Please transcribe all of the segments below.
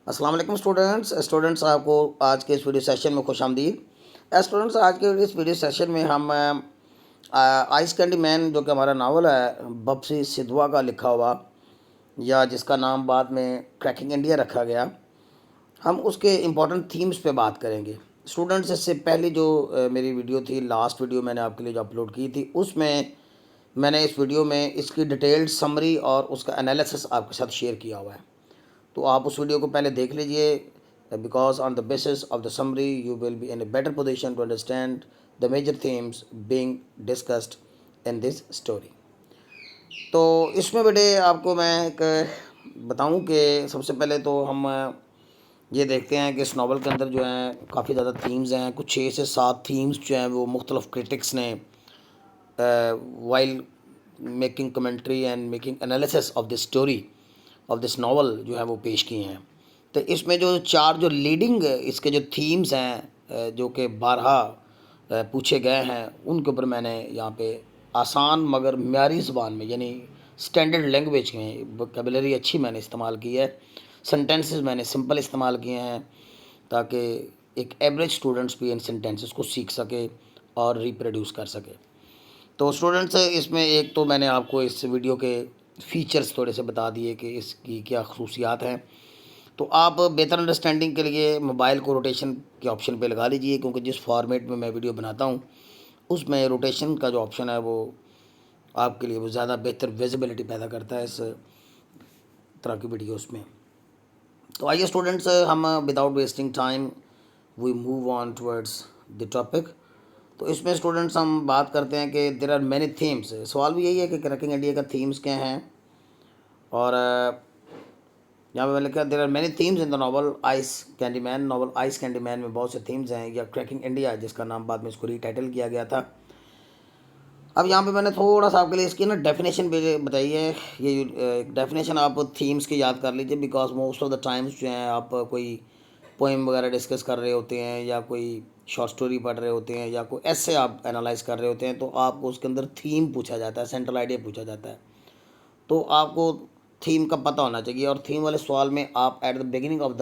अस्सलाम वालेकुम स्टूडेंट्स आपको आज के इस वीडियो सेशन में खुशामदीद। स्टूडेंट्स आज के इस वीडियो सेशन में हम आइस कैंडी मैन जो कि हमारा नावल है बप्सी सिधवा का लिखा हुआ या जिसका नाम बाद में क्रैकिंग इंडिया रखा गया, हम उसके इम्पोर्टेंट थीम्स पे बात करेंगे। स्टूडेंट्स इससे पहले जो मेरी वीडियो थी, लास्ट वीडियो मैंने आपके लिए जो अपलोड की थी, उसमें मैंने इस वीडियो में इसकी डिटेल्ड समरी और उसका एनालिसिस आपके साथ शेयर किया हुआ है, तो आप उस वीडियो को पहले देख लीजिए। Because on the basis of the summary you will be in a better position to understand the major themes being discussed in this story. तो इसमें बेटे आपको मैं एक बताऊं कि सबसे पहले तो हम ये देखते हैं कि इस नावल के अंदर जो है काफ़ी ज़्यादा थीम्स हैं। कुछ 6 से 7 थीम्स जो हैं वो मुख्तलिफ क्रिटिक्स ने while making commentary and making analysis of this story of this novel जो है वो पेश किए हैं। तो इसमें जो 4 जो लीडिंग इसके जो थीम्स हैं जो कि बारहा पूछे गए हैं, उनके ऊपर मैंने यहाँ पे आसान मगर म्यारी ज़बान में यानी स्टैंडर्ड लैंग्वेज में वोकैबुलरी अच्छी मैंने इस्तेमाल की है। सेंटेंसेस मैंने सिंपल इस्तेमाल किए हैं ताकि एक एवरेज स्टूडेंट्स भी इन सेंटेंसेस को सीख सके और रिप्रोड्यूस कर सके। तो स्टूडेंट्स इसमें एक तो मैंने आपको इस वीडियो के फ़ीचर्स थोड़े से बता दिए कि इसकी क्या खसूसियात हैं। तो आप बेहतर अंडरस्टैंडिंग के लिए मोबाइल को रोटेशन के ऑप्शन पे लगा लीजिए, क्योंकि जिस फॉर्मेट में मैं वीडियो बनाता हूँ उसमें रोटेशन का जो ऑप्शन है वो आपके लिए वो ज़्यादा बेहतर विजिबिलिटी पैदा करता है इस तरह की वीडियोस में। तो आइए स्टूडेंट्स, हम without wasting time we move on towards the topic. तो इसमें स्टूडेंट्स हम बात करते हैं कि देर आर मैनी थीम्स। सवाल भी यही है कि क्रैकिंग इंडिया का थीम्स क्या हैं, और यहाँ पे मैंने लिखा there are many themes in the novel Ice Candy Man. Novel Ice Candy Man में बहुत से थीम्स हैं, या क्रैकिंग इंडिया जिसका नाम बाद में इसको रीटाइटल किया गया था। अब यहाँ पे मैंने थोड़ा सा आपके लिए इसकी ना डेफिनेशन भी बताई है। ये डेफिनेशन आप थीम्स की याद कर लीजिए, because most of the times जो हैं आप कोई पोइम वगैरह डिस्कस कर रहे होते हैं या कोई शॉर्ट स्टोरी पढ़ रहे होते हैं या कोई ऐसे आप एनालाइज कर रहे होते हैं, तो आपको उसके अंदर थीम पूछा जाता है, सेंट्रल आइडिया पूछा जाता है। तो आपको थीम का पता होना चाहिए, और थीम वाले सवाल में आप at the beginning of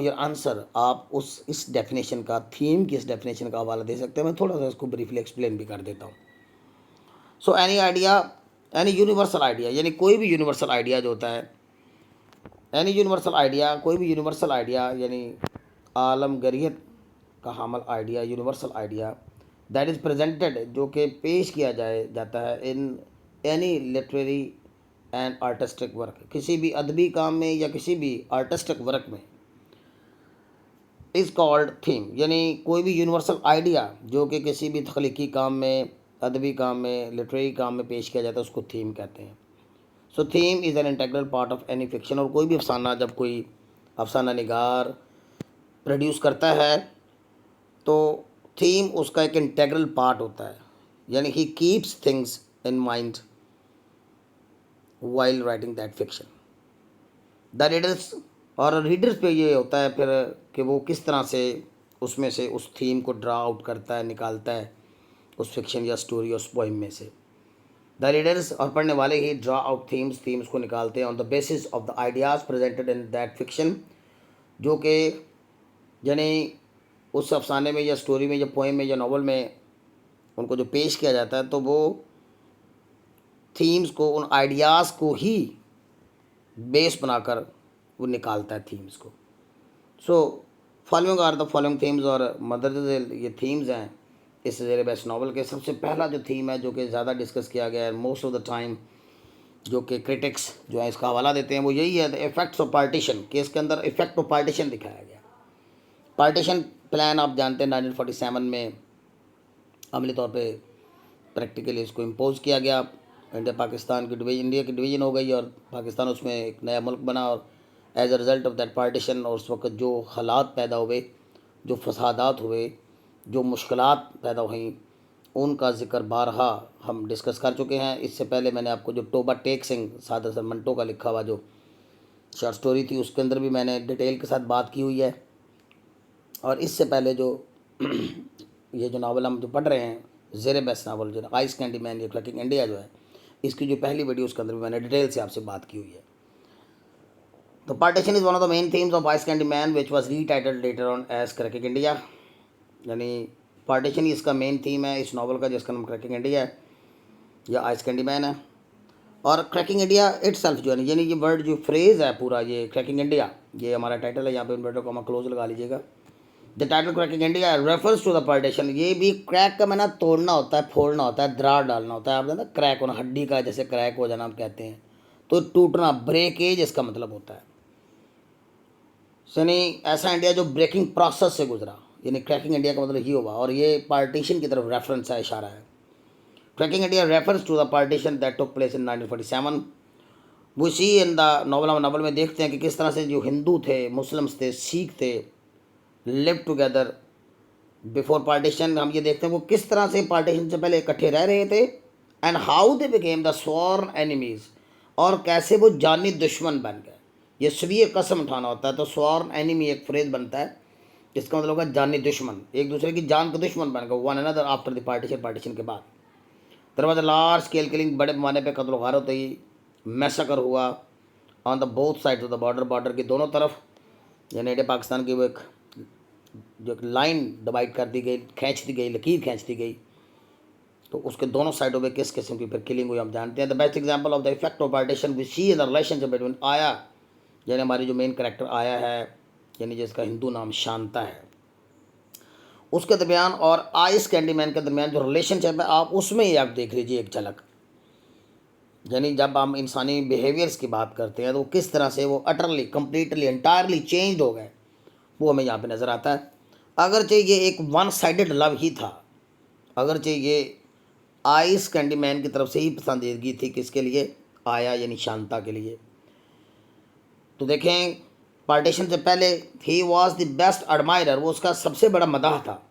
your answer आप उस इस डेफिनेशन का, थीम की इस डेफिनेशन का हवाला दे सकते हैं। मैं थोड़ा सा इसको ब्रीफली एक्सप्लेन भी कर देता हूँ। So any idea, any universal idea, यानी कोई भी यूनिवर्सल आइडिया जो होता है, एनी यूनिवर्सल आइडिया, कोई भी यूनिवर्सल आइडिया यानी आलमगरियत का हामल idea, universal idea that is presented, जो कि पेश किया जाता है in any literary and artistic work, किसी भी अदबी काम में या किसी भी आर्टिस्टिक वर्क में, इज़ कॉल्ड थीम। यानी कोई भी यूनिवर्सल आइडिया जो कि किसी भी तख्लीकी काम में, अदबी काम में, लिटरेरी काम में पेश किया जाता है, उसको थीम कहते हैं। So theme is an integral part of any fiction. और कोई भी अफसाना, जब कोई अफसाना निगार प्रोड्यूस करता है तो थीम उसका एक इंटेग्रल पार्ट होता है, यानी he keeps things in mind while writing that fiction. The readers, और रीडर्स पे ये होता है फिर कि वो किस तरह से उसमें से उस थीम को ड्रा आउट करता है, निकालता है उस फिक्शन या स्टोरी उस पोइम में से। द रीडर्स, और पढ़ने वाले ही ड्रा आउट थीम्स को निकालते हैं on the basis of the ideas presented in that fiction, जो कि यानी उस अफसाने में या स्टोरी में या पोइम में या नावल में उनको जो पेश किया जाता है, तो वो थीम्स को, उन आइडियाज़ को ही बेस बनाकर वो निकालता है थीम्स को। So following are the following themes, और मदरज ये थीम्स हैं इस ज़ेर बेस्ट नावल के। सबसे पहला जो थीम है जो कि ज़्यादा डिस्कस किया गया है मोस्ट ऑफ द टाइम, जो कि क्रिटिक्स जो है इसका हवाला देते हैं, वो यही है द इफेक्ट्स ऑफ पार्टीशन, कि इसके अंदर इफेक्ट ऑफ पार्टीशन दिखाया गया। पार्टीशन प्लान आप जानते हैं 1947 में अमली तौर पे प्रैक्टिकली इसको इम्पोज किया गया। इंडिया पाकिस्तान की इंडिया की डिवीज़न हो गई और पाकिस्तान उसमें एक नया मुल्क बना, और as a result of that partition, और उस वक्त जो हालात पैदा हुए, जो फसादात हुए, जो मुश्किलात पैदा हुई, उनका ज़िक्र बारहा हम डिस्कस कर चुके हैं। इससे पहले मैंने आपको जो टोबा टेक सिंह सादर सर मंटो का लिखा हुआ जो शॉर्ट स्टोरी थी, उसके अंदर भी मैंने डिटेल के साथ बात की हुई है। और इससे पहले जो ये जो नावल हम जो पढ़ रहे हैं, ज़ेर बेस्ट नावल जो आइस कैंडी मैन या क्रैकिंग इंडिया जो है, इसकी जो पहली वीडियो उसके अंदर भी मैंने डिटेल से आपसे बात की हुई है। तो partition is one of the main themes of Ice Candy Man which was retitled later on as Cracking India. यानी पार्टीशन ही इसका मेन थीम है इस नावल का, जिसका नाम क्रैकिंग इंडिया है या आइस कैंडी मैन है। और क्रैकिंग इंडिया इटसेल्फ जो है, यानी ये वर्ड जो फ्रेज़ है पूरा, ये क्रैकिंग इंडिया, ये हमारा टाइटल है। यहाँ पे इन्वर्टर कॉमा क्लोज लगा लीजिएगा। The title Cracking India refers to the partition. ये भी क्रैक का मैंने तोड़ना होता है, फोड़ना होता है, दरार डालना होता है। आप जानते हैं क्रैक होना, हड्डी का जैसे क्रैक हो जाना हम कहते हैं, तो टूटना, ब्रेकेज इसका मतलब होता है। यानी ऐसा इंडिया जो ब्रेकिंग प्रोसेस से गुजरा, यानी क्रैकिंग इंडिया का मतलब ये हुआ। और ये पार्टीशन की तरफ रेफरेंस है, इशारा है। Cracking India refers to the partition that took place in 1947। वो सी इन द नॉवल में देखते हैं कि किस तरह से जो हिंदू थे, मुस्लिम्स थे, सिख थे, लिव टुगेदर बिफोर पार्टीशन। हम ये देखते हैं वो किस तरह से पार्टीशन से पहले इकट्ठे रह रहे थे, and how they became the sworn enemies, और कैसे वो जानी दुश्मन बन गए। ये स्वीय कसम उठाना होता है, तो स्वॉर्न एनिमी एक फ्रेज बनता है जिसका मतलब होगा जानी दुश्मन, एक दूसरे की जान के दुश्मन बन गए one another after the partition. Partition के बाद there was a large scale killing, बड़े पैमाने पे कत्ल गारत हुई, मैसेकर हुआ on the both side of the border, border की दोनों तरफ। यानी इंडिया पाकिस्तान की वो एक जो लाइन डिवाइड कर दी गई, खींच दी गई, लकीर खींच दी गई, तो उसके दोनों साइडों पे किस किस्म की फिर किलिंग हुई हम जानते हैं। The best example of the effect of partition we see in the relationship between आया, यानी हमारी जो मेन कैरेक्टर आया है, यानी जिसका हिंदू नाम शांता है, उसके दरमियान और आइस कैंडी मैन के दरमियान जो रिलेशनशिप है, आप उसमें ही आप देख लीजिए एक झलक। यानी जब हम इंसानी बिहेवियर्स की बात करते हैं तो किस तरह से वो अटरली, कंप्लीटली, एंटायरली चेंज हो गए, वो हमें यहाँ पे नज़र आता है। अगरचे ये एक वन साइडेड लव ही था, अगरचे ये आइस कैंडी मैन की तरफ से ही पसंदीदगी थी, किसके लिए, आया यानी शांता के लिए। तो देखें पार्टीशन से पहले he was the best admirer, वो उसका सबसे बड़ा मदाह था,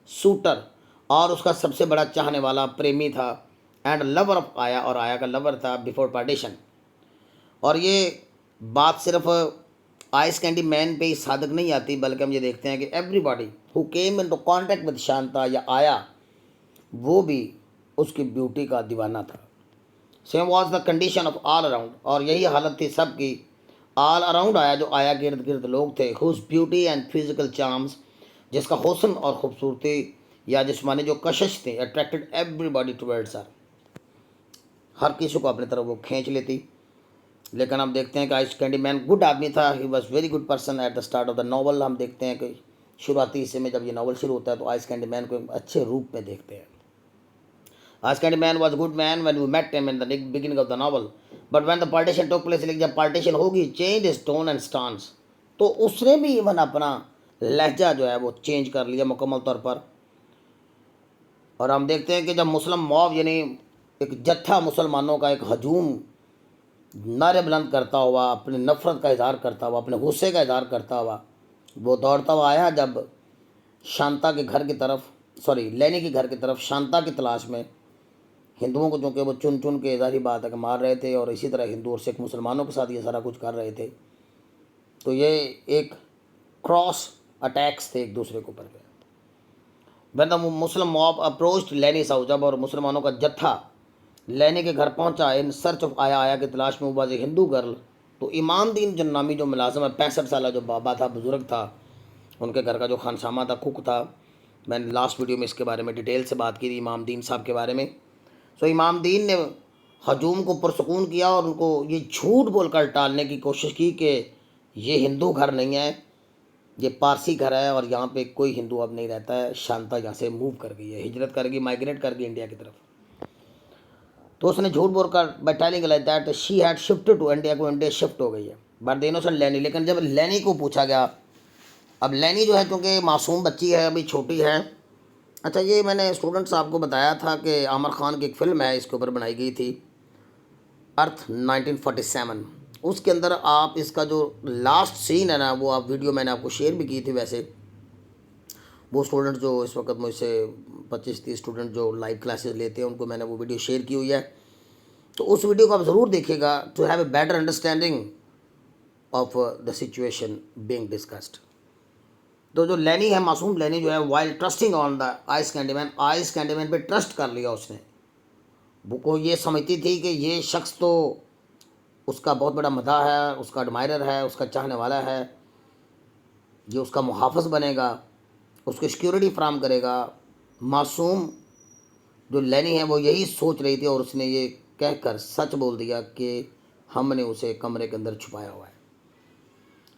सूटर, और उसका सबसे बड़ा चाहने वाला, प्रेमी था, एंड लवर ऑफ आया, और आया का लवर था बिफोर पार्टीशन। और ये बात सिर्फ आइस कैंडी मैन पे ही साधक नहीं आती, बल्कि हम ये देखते हैं कि everybody who came in to contact with Shanta या आया, वो भी उसकी ब्यूटी का दीवाना था। Same was the condition of all around, और यही हालत थी सबकी ऑल अराउंड आया, जो आया गिर्द गिर्द लोग थे, whose beauty and physical charms, जिसका हुस्न और खूबसूरती या जिस्मानी जो कशिश थी, अट्रैक्टेड एवरीबॉडी टुवर्ड्स हर किसी को अपनी तरफ वो खींच लेती। लेकिन हम देखते हैं कि आइस कैंडी मैन गुड आदमी था, he was very good person at the start of the novel. हम देखते हैं कि शुरुआती हिस्से में जब ये नावल शुरू होता है तो आइस कैंडी मैन को एक अच्छे रूप में देखते हैं। Ice Candy Man was good man when we met him in the beginning of the novel, but when the partition took place, लेकिन जब पार्टीशन होगी, change his tone and stance, तो उसने भी इवन अपना लहजा जो है वो चेंज कर लिया मुकम्मल तौर पर। और हम देखते हैं कि जब मुस्लिम मॉब, यानी एक जत्था मुसलमानों का एक हजूम नारे बुलंद करता हुआ, अपनी नफ़रत का इज़हार करता हुआ, अपने गुस्से का इज़हार करता हुआ, वो दौड़ता हुआ आया जब शांता के घर की तरफ, सॉरी लेनी के घर की तरफ, शांता की तलाश में। हिंदुओं को चूँकि वो चुन चुन के, ज़ाहिर बात है कि मार रहे थे, और इसी तरह हिंदू और सिख मुसलमानों के साथ ये सारा कुछ कर रहे थे, तो ये एक क्रॉस अटैक्स थे एक दूसरे के ऊपर। When the Muslim mob approached लेनी हाउस, जब और मुसलमानों का जत्था लेने के घर पहुंचा इन सर्च ऑफ आया, आया की तलाश में, वाज ए हिंदू गर्ल, तो इमाम दीन जो नामी जो मुलाजम है, 65 साल जो बाबा था, बुज़ुर्ग था, उनके घर का जो खानसामा था, कुक था। मैंने लास्ट वीडियो में इसके बारे में डिटेल से बात की थी इमाम दीन साहब के बारे में। सो इमाम दीन ने हजूम को पुरसकून किया और उनको ये झूठ बोलकर टालने की कोशिश की कि ये हिंदू घर नहीं है, ये पारसी घर है, और यहाँ पे कोई हिंदू अब नहीं रहता है, शांता यहाँ से मूव कर गई है, हिजरत कर गई, माइग्रेट कर गई इंडिया की तरफ। तो उसने झूठ बोलकर by telling like that she had shifted to India, को इंडिया शिफ्ट हो गई है, बट द इनोसेंट लेनी। लेकिन जब लेनी को पूछा गया, अब लेनी जो है क्योंकि मासूम बच्ची है, अभी छोटी है। अच्छा, ये मैंने स्टूडेंट साहब को बताया था कि आमिर खान की एक फ़िल्म है, इसके ऊपर बनाई गई थी, अर्थ 1947। उसके अंदर आप इसका जो लास्ट सीन है ना, वो आप वीडियो मैंने आपको शेयर भी की थी। वैसे वो स्टूडेंट जो इस वक्त मुझसे 25-30 स्टूडेंट जो लाइव क्लासेस लेते हैं, उनको मैंने वो वीडियो शेयर की हुई है, तो उस वीडियो को आप ज़रूर देखिएगा to have a better understanding of the situation being discussed. तो जो लेनी है, मासूम लेनी जो है, while trusting on the Ice Candy Man, Ice Candy Man पे ट्रस्ट कर लिया उसने। वो को ये समझती थी कि ये शख्स तो उसका बहुत बड़ा मदाह है, उसका एडमायरर है, उसका चाहने वाला है, जो उसका मुहाफ़िज़ बनेगा, उसको सिक्योरिटी फ्राहम करेगा। मासूम जो लैनी है वो यही सोच रही थी और उसने ये कहकर सच बोल दिया कि हमने उसे कमरे के अंदर छुपाया हुआ है।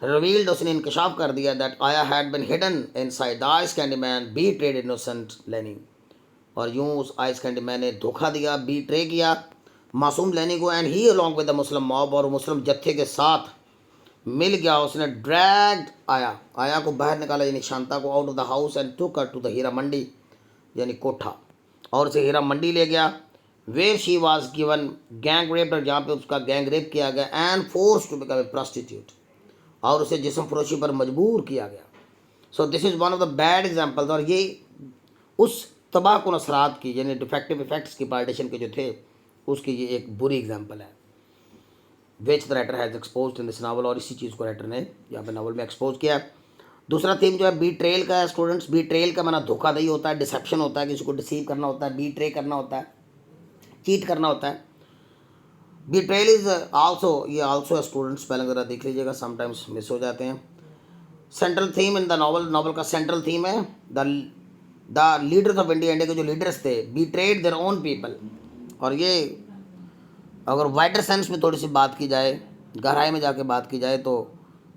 रिवील्ड, उसने इंकशाफ कर दिया that Ayah had been hidden inside the Ice Candy Man betrayed innocent Lenny. और यूं उस आइस कैंडी मैन ने धोखा दिया, बीट्रे किया मासूम लैनी को। And he along with the Muslim mob, और मुस्लिम जत्थे के साथ मिल गया। उसने ड्रैग्ड आया को बाहर निकाला, यानी शांता को, out of the house and took her to the Hira Mandi, यानी कोठा, और उसे हीरा मंडी ले गया। Where she was given gang rape, और जहाँ पे उसका गैंग रेप किया गया। And force to become a prostitute, और उसे जिस्म फरोशी पर मजबूर किया गया। So this is one of the bad examples, और ये उस तबाहकुन असरात की, यानी डिफेक्टिव इफेक्ट्स की पार्टीशन के जो थे, उसकी ये एक बुरी एग्जाम्पल है which the writer has expose in this novel. और इसी चीज़ को राइटर ने यहाँ पे नावल में एक्सपोज किया। दूसरा थीम जो है बीट्रेल का है स्टूडेंट्स। बीट्रेल का माना धोखाधड़ी होता है, डिसेप्शन होता है, किसी को डिसीव करना होता है, बीट्रे करना होता है, चीट करना होता है। बीट्रेल इज आल्सो, ये आल्सो स्टूडेंट्स पहले ज़रा देख लीजिएगा, समटाइम्स मिस हो जाते हैं। Central theme in the novel का सेंट्रल थीम है द लीडर्स ऑफ इंडिया के जो लीडर्स थे बीट्रेड देयर ओन पीपल। और ये अगर वाइडर सेंस में थोड़ी सी बात की जाए, गहराई में जाके बात की जाए, तो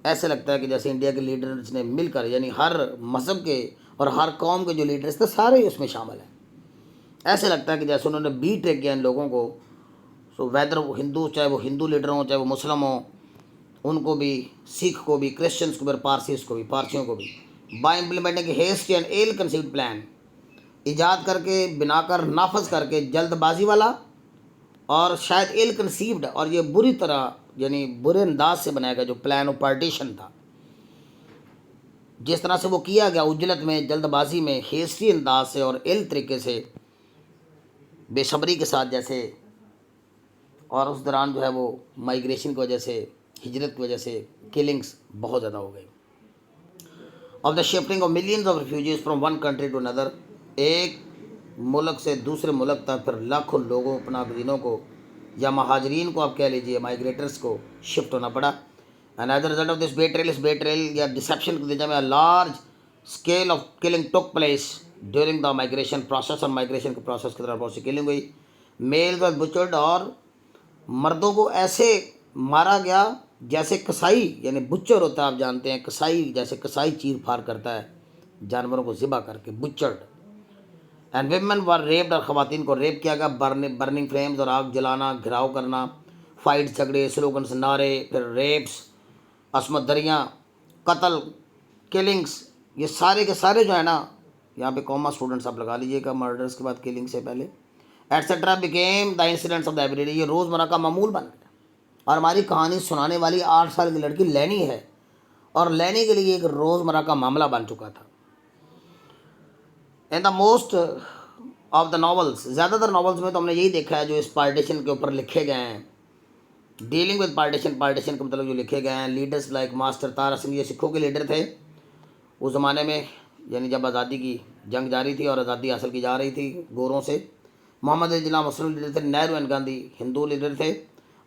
ऐसे लगता है कि जैसे इंडिया के लीडर्स ने मिलकर, यानी हर मज़हब के और हर कौम के जो लीडर्स थे सारे ही उसमें शामिल हैं। ऐसे लगता है कि जैसे उन्होंने बीट्रे किया इन लोगों को। सो वेदर वो हिंदू, चाहे वो हिंदू लीडर हों, चाहे वो मुस्लिम हों, उनको भी, सिख को भी, क्रिश्चियंस को भी, पारसीस को भी, पारसियों को भी, by implementing haste and ill conceived plan, ईजाद करके, बनाकर, नाफज करके, जल्दबाजी वाला और शायद इल कंसीव्ड, और ये बुरी तरह, यानी बुरे अंदाज से बनाया गया जो प्लान ऑफ पार्टीशन था। जिस तरह से वो किया गया, उजलत में, जल्दबाजी में, हेस्टी अंदाज से और इल तरीके से, बेसब्री के साथ जैसे। और उस दौरान जो है वो माइग्रेशन की वजह से, हिजरत की वजह से किलिंग्स बहुत ज़्यादा हो गई। Of the shifting of millions of refugees from one country to another, एक मुल्क से दूसरे मुल्क तक फिर लाखों लोगों, अपना दिनों को, या महाजरीन को आप कह लीजिए, माइग्रेटर्स को शिफ्ट होना पड़ा। And as a result of this betrayal या डिसेप्शन की वजह में large scale of killing took place during the migration process. और माइग्रेशन के प्रोसेस की तरह बहुत सी किलिंग हुई। मेल्स और बुचर्ड, और मर्दों को ऐसे मारा गया जैसे कसाई, यानी बुच्चर होता है, आप जानते हैं कसाई, जैसे कसाई चीर फाड़ करता है जानवरों को ज़िबा करके, बुच्चर्ड। एंड विमेन वर रेप्ड, और ख़वातीन को रेप किया गया। बर्निंग फ्लेम्स, और आग जलाना, घिराव करना, फाइट, झगड़े, स्लोगन्स, नारे, फिर रेप्स, असमत दरियाँ, कत्ल, किलिंग्स, ये सारे के सारे जो है ना, यहाँ पे कॉमा स्टूडेंट्स आप लगा लीजिएगा, मर्डर्स के बाद किलिंग से पहले, etcetera became the incidents of the everyday, ये रोज़मर्रा का मामूल बन गया। और हमारी कहानी सुनाने वाली 8 साल की लड़की लैनी है, और लैनी के लिए एक रोज़मर्रा का मामला बन चुका था। In the most of the novels, ज़्यादातर नॉवल्स में तो हमने यही देखा है जो इस पार्टीशन के ऊपर लिखे गए हैं, डीलिंग विद पार्टीशन का मतलब जो लिखे गए हैं। Leaders like master Tara Singh, ये सिखों के लीडर थे उस ज़माने में, यानी जब आज़ादी की जंग जारी थी और आज़ादी हासिल की जा रही थी गोरों से। मोहम्मद अली जिन्ना मुस्लिम लीडर थे। नेहरू एंड गांधी हिंदू लीडर थे।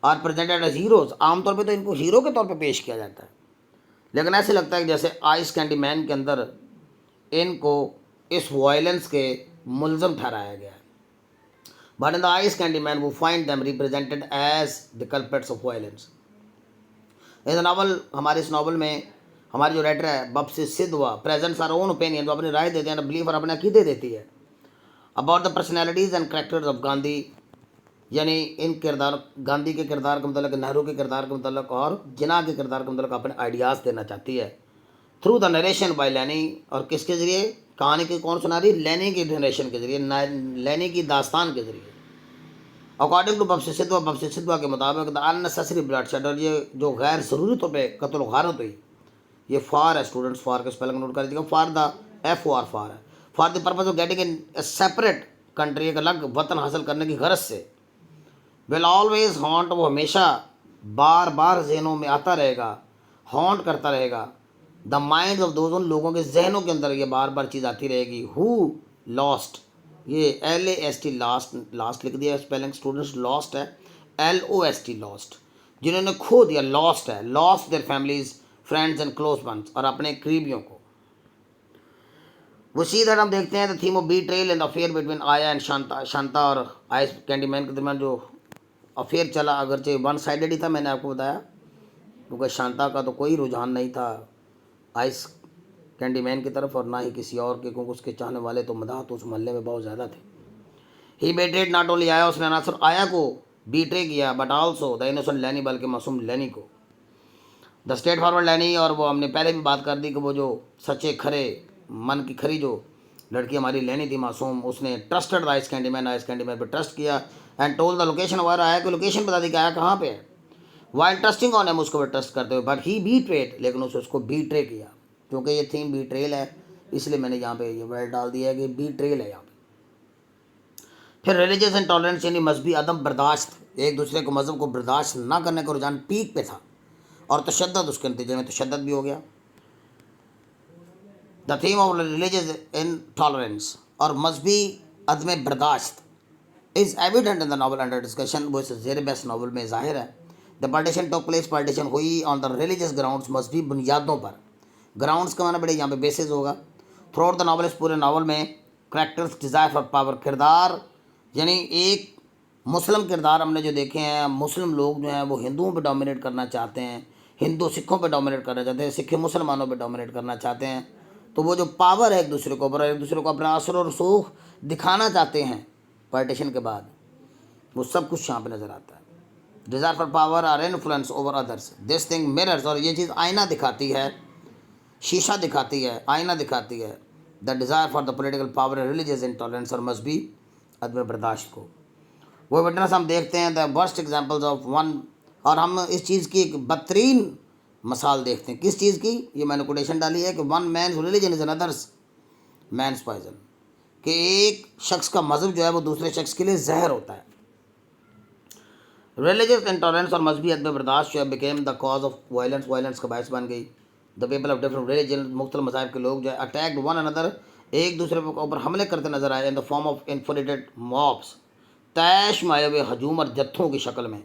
आर प्रेजेंटेड एज हीरोज़, आमतौर पे तो इनको हीरो के तौर पे पेश किया जाता है, लेकिन ऐसे लगता है कि जैसे आइस कैंडी मैन के अंदर इनको इस वायलेंस के मुलजम ठहराया गया है। But in the Ice Candy Man we find them represented as the culprits of violence. In the novel, हमारे इस नावल में हमारे जो राइटर है बप्सी सिधवा प्रेजेंट्स आर ओन ओपिनियन, वो अपनी राय देते हैं, बिलीव और अपने अकीदे देती है about the personalities and characters of Gandhi, यानी इन किरदार, गांधी के किरदार के मतलब, नेहरू के किरदार के मतलब और जिन्ना के किरदार के मतलब अपने आइडियाज़ देना चाहती है थ्रू द नरेशन बाय लैनी। और किसके ज़रिए कहानी की कौन सुना रही? लैनी की नरेशन के ज़रिए, लैनी की दास्तान के ज़रिए। अकॉर्डिंग टू बप्सी सिधवा के मुताबिक द अननेसेसरी ब्लडशेड, और ये जो गैर ज़रूरी तौर पर कत्ल गारत हुई, ये फार है स्टूडेंट्स, फार का स्पेलिंग नोट कर दीजिएगा, फार द FOR फार है, for the purpose of getting in separate country, एक अलग वतन हासिल करने की गरज से। विल ऑलवेज हॉन्ट, वो हमेशा बार बार जहनों में आता रहेगा, हॉन्ट करता रहेगा। द माइंड ऑफ दोज, उन लोगों के जहनों के अंदर ये बार बार चीज़ आती रहेगी। हु लॉस्ट, ये LAST लास्ट लिख दिया स्पेलिंग स्टूडेंट्स, लॉस्ट है LOST लॉस्ट, जिन्होंने खो दिया, लॉस्ट है, lost their families, friends and close ones, और अपने करीबियों को। वो सीधा हम देखते हैं the theme of betrayal and affair between Ayah and Shanta, Shanta और आइस कैंडीमैन के दरमियान जो अफेयर चला, अगरचे वन साइडेड ही था, मैंने आपको बताया, क्योंकि शांता का तो कोई रुझान नहीं था आइस कैंडीमैन की तरफ और ना ही किसी और के, क्योंकि उसके चाहने वाले तो मदाह तो उस मोहल्ले में बहुत ज़्यादा थे। ही बेट्रेड नॉट ओनली आया, उसने ना सिर्फ आया को बीट्रे किया बट आल्सो द इनोसेंट लैनी, बल्कि मासूम लैनी को। द स्ट्रेट फॉरवर्ड लैनी, और वो हमने पहले भी बात कर दी कि वो जो सच्चे खरे मन की खरी जो लड़की हमारी लैनी थी मासूम, उसने ट्रस्टेड आइस कैंडीमैन पर ट्रस्ट किया and told the location wire, आया कि लोकेशन बता दी कि आया कहाँ पे है। वाइल ट्रस्टिंग ऑन हिम, उसको ट्रस्ट करते हुए, बट ही बीट्रेड, लेकिन उसको बीट्रे किया। क्योंकि ये थीम बीट्रेल है, इसलिए मैंने यहाँ पे ये वर्ड डाल दिया है कि बीट्रेल है यहाँ पे। फिर रिलीजियस इंटॉलरेंस, यानी मजहबी अदम बर्दाश्त, एक दूसरे को मज़हब को बर्दाश्त ना करने का रुझान पीक पे था, और तशद्दुद, उसके नतीजे में तशद्दुद भी हो गया। The theme of religious intolerance, और मजहबी अदम बर्दाश्त, is evident in the novel under discussion, वो इस ज़ेर बहस नावल में ज़ाहिर है। The partition talk place, partition हुई ऑन द रिलीजियस ग्राउंड्स, मजहबी बुनियादों पर। ग्राउंड्स का माना बड़े यहाँ पे बेसिस होगा। थ्रू आउट द नावल, इस पूरे नावल में करैक्टर्स डिज़ायर फॉर पावर, किरदार, यानी एक मुस्लिम किरदार हमने जो देखे हैं, मुस्लिम लोग जो हैं वो हिंदुओं पे डोमिनेट करना चाहते हैं, हिंदू सिखों पे डोमिनेट करना चाहते हैं, सिख मुसलमानों पे डोमिनेट करना चाहते हैं। तो वो जो पावर है एक दूसरे को ऊपर, एक दूसरे को अपना असर और रसूख दिखाना चाहते हैं पार्टीशन के बाद, वो सब कुछ यहाँ पे नज़र आता है। Desire for power or influence over others, this thing mirrors, और ये चीज़ आईना दिखाती है, शीशा दिखाती है, आईना दिखाती है the desire for the political power, religious intolerance, और मजहबी अदम बर्दाश्त को। वो विटनेस हम देखते हैं the worst examples of one, और हम इस चीज़ की एक बदतरीन मिसाल देखते हैं, किस चीज़ की, ये मैंने कोटेशन डाली है कि one man religion is another's man's poison, कि एक शख्स का मज़हब जो है वो दूसरे शख्स के लिए जहर होता है। रिलीजियस इंटॉलरेंस और मजहबी अदम बर्दाश्त जो है became the cause of violence, violence का बायस बन गई। The people of different religion, मुख्तलिफ मज़ाहिब के लोग जो है अटैक्ड वन अनदर, एक दूसरे के ऊपर हमले करते नजर आए, in the form of infuriated mobs, तैश माए हुए हजूम और जत्थों की शक्ल में।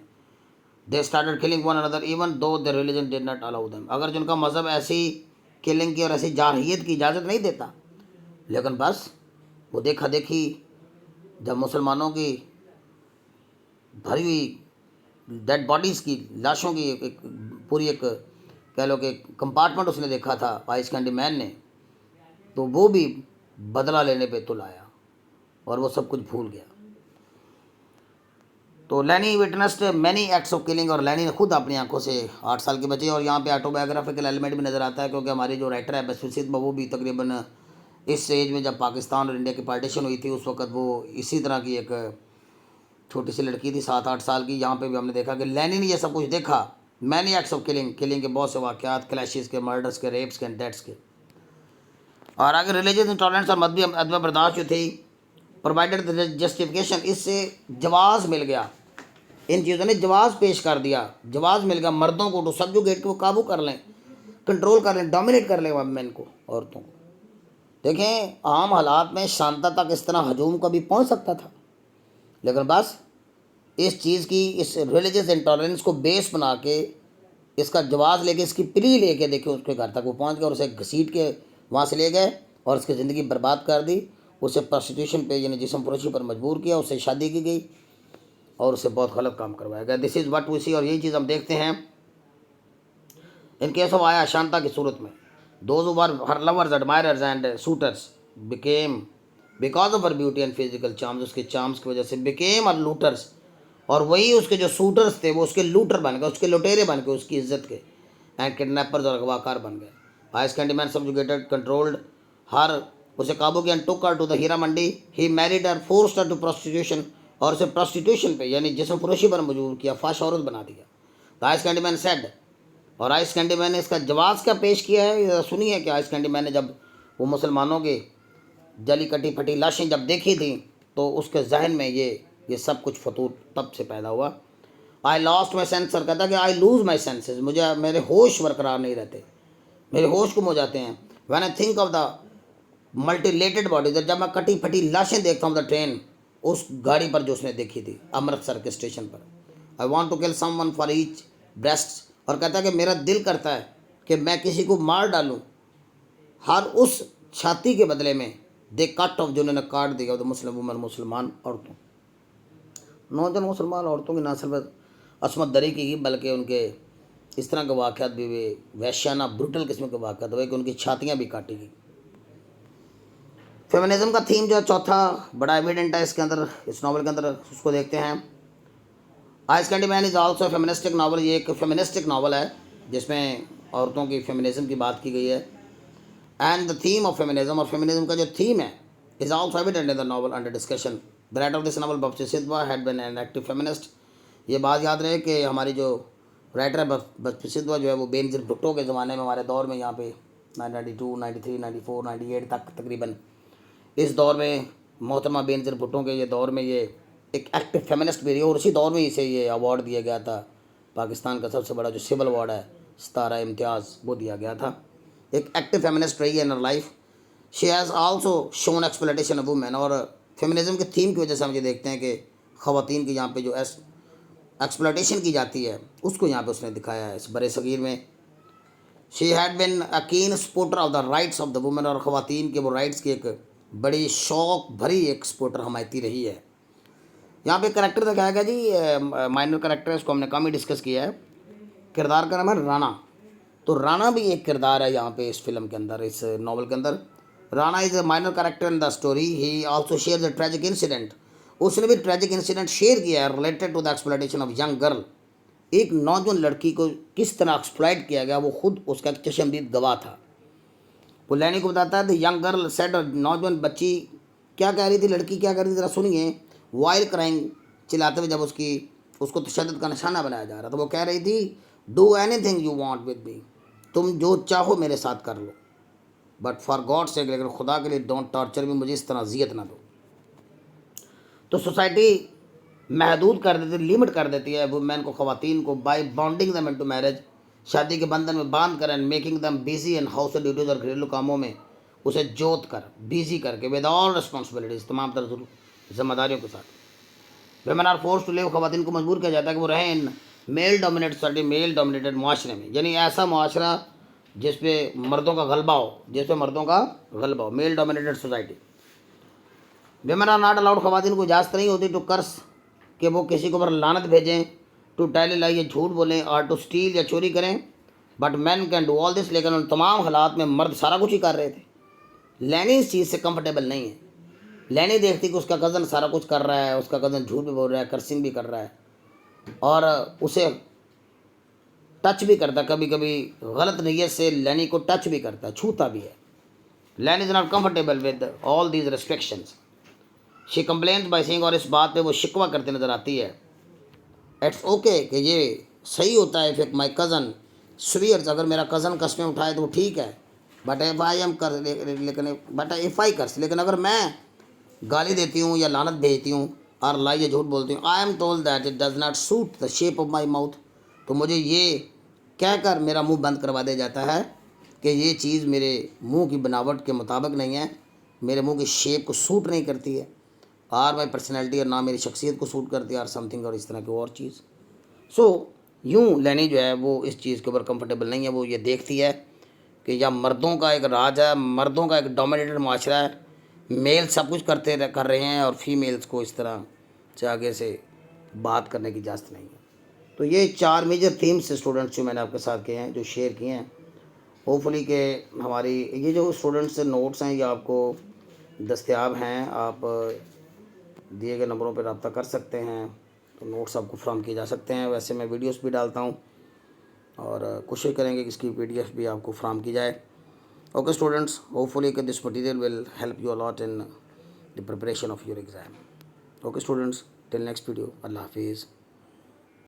They started killing one another even though the religion did not allow them, अगर जिनका मज़हब ऐसी किलिंग की और ऐसी जारहियत की इजाज़त नहीं देता, लेकिन बस वो देखा देखी जब मुसलमानों की भरी हुई डेड बॉडीज़ की, लाशों की एक पूरी एक कह लो कि कंपार्टमेंट उसने देखा था आइस कैंडी मैन ने, तो वो भी बदला लेने पे तुल आया और वो सब कुछ भूल गया। तो लैनी witnessed many acts of killing, और लैनी ने खुद अपनी आंखों से 8 साल के बच्चे, और यहाँ पे ऑटोबायोग्राफिकल एलिमेंट भी नज़र आता है, क्योंकि हमारी जो राइटर है बप्सी सिद्धवा, वो भी तकरीबन इस एज में जब पाकिस्तान और इंडिया की पार्टीशन हुई थी, उस वक्त वो इसी तरह की एक छोटी सी लड़की थी 7-8 साल की। यहाँ पे भी हमने देखा कि लैनी ने ये सब कुछ देखा, many acts of killing, killing के बहुत से वाक़यात, क्लैशेस के, मर्डर्स के, रेप्स के, डेथ्स के। और आगे रिलीजियस इंटॉलरेंस और मजहबी अदम बर्दाश्त जो थी, प्रोवाइडेड जस्टिफिकेशन, इससे जवाज़ मिल गया, इन चीज़ों ने जवाज़ पेश कर दिया, जवाज़ मिल गया मर्दों को टू सब्जुगेट, को काबू कर लें, कंट्रोल कर लें, डोमिनेट कर लें वमेन को, औरतों को। देखें आम हालात में शांता तक इस तरह हजूम कभी पहुंच सकता था, लेकिन बस इस चीज़ की, इस रिलीजियस इंटॉलरेंस को बेस बना के, इसका जवाज़ लेके, इसकी प्ली लेके, देखे उसके घर तक वो पहुंच गए और उसे घसीट के वहाँ से ले गए और उसकी ज़िंदगी बर्बाद कर दी। उसे प्रोस्टिट्यूशन पे यानी जिस्म फरोशी पर मजबूर किया, उससे शादी की गई और उसे बहुत गलत काम करवाया गया। दिस इज़ व्हाट वी सी, और यही चीज़ हम देखते हैं इन केस ऑफ आया शांता की सूरत में। Those who were her lovers, admirers and shooters became because of her beauty and physical charms, उसके चार्म्स की वजह से बिकेम हर लूटर्स, और वही उसके जो शूटर्स थे वो उसके लूटर बन गए, उसके लुटेरे बन गए उसकी इज्जत के, एंड किडनैपर्स और अगवाकार बन गए। Ice Candy Man subjugated, controlled her, उसे काबू किया, took her to the Hira Mandi, he married her, forced her to prostitution, और उसे प्रोस्टिट्यूशन पे यानी जिस्म फरोशी पर मजबूर किया, फाश औरत बना दिया। The Ice Candy man said, और आइस कैंडी मैन ने इसका जवाब क्या पेश किया है, सुनिए कि आइस कैंडी मैन ने जब वो मुसलमानों के जली कटी फटी लाशें जब देखी थी, तो उसके जहन में ये सब कुछ फतूर तब से पैदा हुआ। I lost my sense, sir कहता कि आई लूज़ माई सेंसेस, मुझे मेरे होश बरकरार नहीं रहते, मेरे होश गुम हो जाते हैं। When I think of the mutilated body, जब मैं कटी फटी लाशें देखता हूँ द ट्रेन, उस गाड़ी पर जो उसने देखी थी अमृतसर के स्टेशन पर। I want to kill someone for each breasts, और कहता है कि मेरा दिल करता है कि मैं किसी को मार डालूं, हर उस छाती के बदले में दे कट ऑफ, जो उन्होंने काट दिया तो मुस्लिम वुमन, मुसलमान औरतों, नौजवान मुसलमान औरतों की ना सिर्फ असमत दरी की, बल्कि उनके इस तरह के वाक़यात भी वे वैश्याना ब्रूटल किस्म के वाक़यात हुए कि उनकी छातियाँ भी काटी गई। फेमिनिज्म का थीम जो है चौथा बड़ा एविडेंट है इसके अंदर, इस नावल के अंदर, उसको देखते हैं। आज candy man is also feministic novel, ये एक फेमिनिस्टिक नावल है जिसमें औरतों की फेमिनिज्म की बात की गई है। And the theme of feminism, और फेमिनिज्म का जो थीम है, is also evident in the novel under discussion. The writer of this novel Bapsi Sidhwa had been an active feminist. ये बात याद रहे कि हमारी जो राइटर है बाप्सी सिधवा जो है वो बेनज़ीर भुट्टो के ज़माने में, हमारे दौर में, यहाँ पे 1992, 93, 94, 98 तक तकरीबन, इस दौर में मोहतरमा बेनज़ीर भुट्टो के ये दौर में ये एक एक्टिव फेमिनिस्ट भी रही, और उसी दौर में इसे ये अवार्ड दिया गया था, पाकिस्तान का सबसे बड़ा जो सिविल अवार्ड है, सितारा इम्तियाज़, वो दिया गया था। एक एक्टिव फेमिनिस्ट रही है in life. She has also shown exploitation of women, और फेमिनिज्म के थीम की वजह से हम ये देखते हैं कि ख़वातीन की यहाँ पे जो एक्सप्लॉयटेशन की जाती है उसको यहाँ पे उसने दिखाया है इस बड़े सगीर में। शी हैड बिन अ कीन supporter of the rights of the women, और ख़वातीन के वो राइट्स की एक बड़ी शौक भरी एक सपोर्टर हमायती रही है। यहाँ पे करेक्टर दिखाया गया जी, माइनर करेक्टर है, इसको हमने कम ही डिस्कस किया है। किरदार का नाम है राना। तो राना भी एक किरदार है यहाँ पे इस फिल्म के अंदर, इस नावल के अंदर। Rana is a minor character in the story. He also share the tragic incident, उसने भी ट्रेजिक इंसिडेंट शेयर किया है related to the exploitation of young girl. एक नौजवान लड़की को किस तरह एक्सप्लॉयट किया गया, वो खुद उसका एक चश्मदीद गवाह था। वो लैनी को बताता है, द यंग गर्ल सेड, नौजवान बच्ची क्या कह रही थी, लड़की क्या कह रही थी, ज़रा सुनिए। वाइल क्राइंग, चिल्लाते हुए, जब उसको तशद्दुद का निशाना बनाया जा रहा था, वो कह रही थी, do anything you want with me, तुम जो चाहो मेरे साथ कर लो, बट फॉर गॉड सेक, लेकिन खुदा के लिए डोंट टॉर्चर मी, मुझे इस तरह अजियत ना दो। तो सोसाइटी महदूद कर देती, लिमिट कर देती है वुमेन को, ख़वातीन को, बाय बॉन्डिंग दम इनटू मैरिज, शादी के बंधन में बांध कर, and making them busy in house duties, और घरेलू कामों में उसे जोत कर, बिजी करके, विद ऑल रिस्पॉन्सिबिलिटीज़, तमाम तरह जिम्मेदारियों के साथ। Women are force to live, ख़वातीन को मजबूर किया जाता है कि वो रहें in male dominated society, male dominated मुआशरे में, यानी ऐसा मुआशरा जिस पे मर्दों का गलबा हो, male dominated society. Women are not allowed, ख़वातीन को इजाज़त नहीं होती टू कर्स, कि वो किसी के ऊपर लानत भेजें, टू टेल लाई, या झूठ बोलें, और टू स्टील, या चोरी करें, but man can do all this, लेकिन उन तमाम हालात में मर्द सारा कुछ ही कर रहे थे। लैनी इस चीज़ से कंफर्टेबल नहीं है। लैनी देखती कि उसका कज़न सारा कुछ कर रहा है, उसका कज़न झूठ भी बोल रहा है, कर्सिंग भी कर रहा है, और उसे टच भी करता है, कभी कभी गलत नीयत से लैनी को टच भी करता है, छूता भी है। Lenny is not comfortable with all these restrictions. She complains by saying, और इस बात पे वो शिकवा करती नज़र आती है। इट्स ओके, कि ये सही होता है, फिर माई कज़न स्वीयर्स, अगर मेरा कज़न कस्में उठाए तो ठीक है, बट इफ़ आई एम कर, लेकिन बट इफ़ आई कर्स, लेकिन अगर मैं गाली देती हूँ या लानत भेजती हूँ और लाई या झूठ बोलती हूँ, I am told that it does not suit the shape of my mouth, तो मुझे ये कहकर मेरा मुंह बंद करवा दिया जाता है कि ये चीज़ मेरे मुंह की बनावट के मुताबिक नहीं है, मेरे मुंह की शेप को सूट नहीं करती है, और माई पर्सनैलिटी, और ना मेरी शख्सियत को सूट करती है, और समथिंग, और इस तरह की और चीज़। सो यूँ लैनी जो है वो इस चीज़ के ऊपर कंफर्टेबल नहीं है। वो ये देखती है कि या मर्दों का एक राज है, मर्दों का एक डोमिनेटेड माशरा है, मेल सब कुछ कर रहे हैं, और फीमेल्स को इस तरह से आगे से बात करने की इजाज़त नहीं है। तो ये 4 मेजर थीम्स स्टूडेंट्स जो मैंने आपके साथ किए हैं, जो शेयर किए हैं, होपफुली कि हमारी ये जो स्टूडेंट्स नोट्स हैं ये आपको दस्तयाब हैं, आप दिए गए नंबरों पर रब्ता कर सकते हैं, तो नोट्स आपको फ्राहम किए जा सकते हैं। वैसे मैं वीडियोस भी डालता हूँ, और कोशिश करेंगे कि इसकी PDF भी आपको फ्राहम की जाए। ओके स्टूडेंट्स, होपफुली कि this material will help you a lot in the preparation of your exam. Okay students, till next video, अल्लाह हाफिज़।